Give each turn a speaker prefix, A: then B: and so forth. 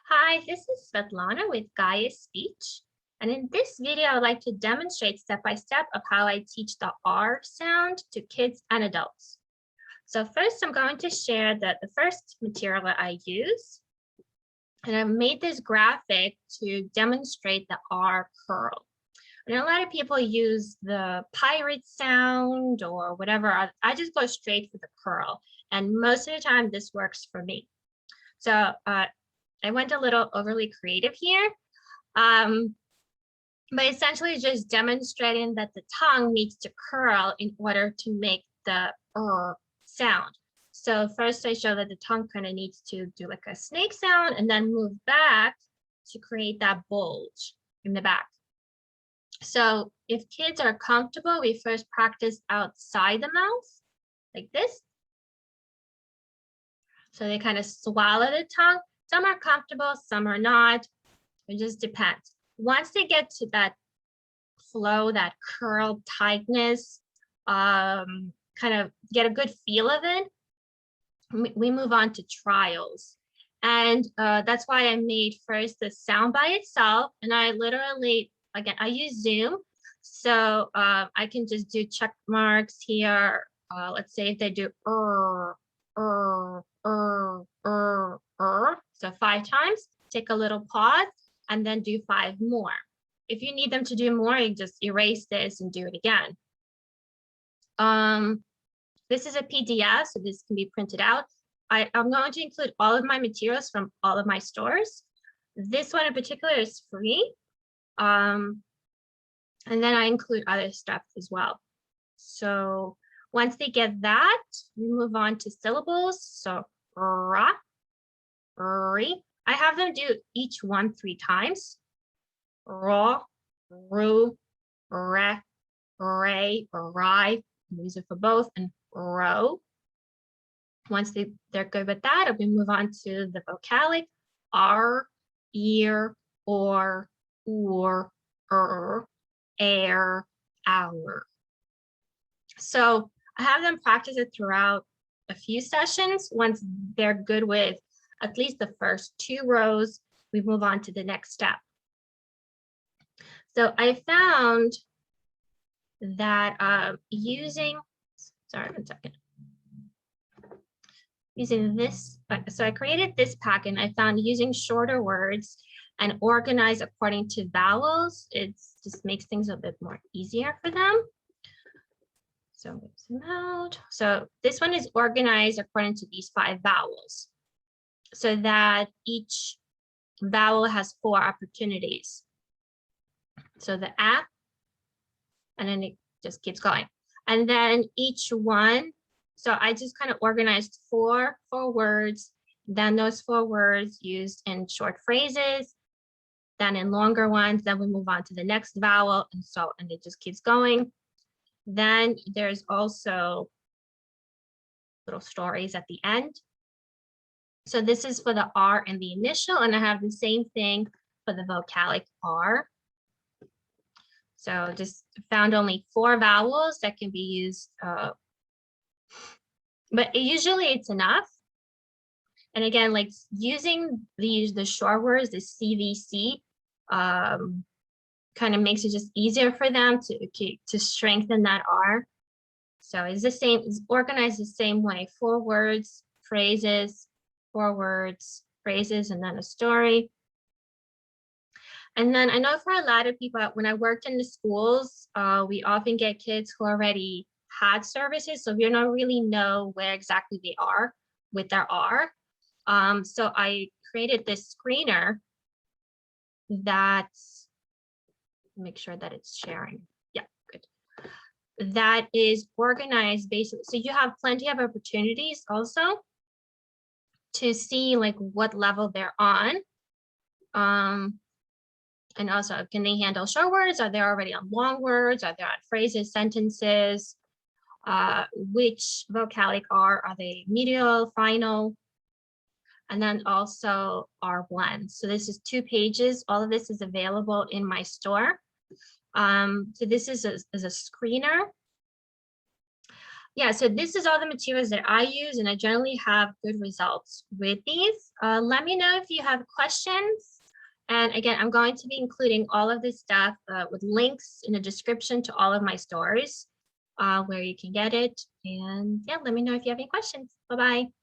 A: Hi, this is Svetlana with Gaia Speech. And in this video, I'd like to demonstrate step-by-step of how I teach the R sound to kids and adults. So first, I'm going to share the first material that I use. And I made this graphic to demonstrate the R curl. And a lot of people use the pirate sound or whatever. I just go straight for the curl. And most of the time, this works for me. So I went a little overly creative here, but essentially just demonstrating that the tongue needs to curl in order to make the sound. So first I show that the tongue kind of needs to do like a snake sound and then move back to create that bulge in the back. So if kids are comfortable, we first practice outside the mouth like this. So they kind of swallow the tongue. Some are comfortable, some are not. It just depends. Once they get to that flow, that curl tightness, kind of get a good feel of it, we move on to trials. And that's why I made first the sound by itself. And I literally, again, I use Zoom. So I can just do check marks here. Let's say if they do so 5 times, take a little pause and then do 5 more. If you need them to do more, you just erase this and do it again. This is a PDF, so this can be printed out. I'm going to include all of my materials from all of my stores. This one in particular is free. And then I include other stuff as well. So once they get that, we move on to syllables. So ra, ri. I have them do each one 3 times. Ra, ru, re, ray, or ri. Use it for both, and ro. Once they're good with that, we move on to the vocalic. R, ear, or, air, hour. So I have them practice it throughout a few sessions. Once they're good with at least the first 2 rows, we move on to the next step. So I found that using this, so I created this packet. I found using shorter words and organized according to vowels, it just makes things a bit more easier for them. So move them out. So this one is organized according to these 5 vowels, so that each vowel has 4 opportunities. So the A, and then it just keeps going. And then each one, so I just kind of organized 4 words, then those 4 words used in short phrases, then in longer ones, then we move on to the next vowel, and it just keeps going. Then there's also little stories at the end. So this is for the R and the initial, and I have the same thing for the vocalic R. So just found only 4 vowels that can be used, but usually it's enough. And again, like using the short words, the CVC, kind of makes it just easier for them to strengthen that R. So it's the same, it's organized the same way: 4 words, phrases, 4 words, phrases, and then a story. And then I know for a lot of people, when I worked in the schools, we often get kids who already had services, so we don't really know where exactly they are with their R. So I created this screener that, make sure that it's sharing. Yeah, good. That is organized basically, so you have plenty of opportunities also to see like what level they're on. And also, can they handle short words? Are they already on long words? Are they on phrases, sentences? Which vocalic are they medial, final? And then also R blends. So this is 2 pages. All of this is available in my store. So this is a screener. Yeah, so this is all the materials that I use, and I generally have good results with these. Let me know if you have questions. And again, I'm going to be including all of this stuff with links in the description to all of my stores where you can get it. And yeah, let me know if you have any questions. Bye-bye.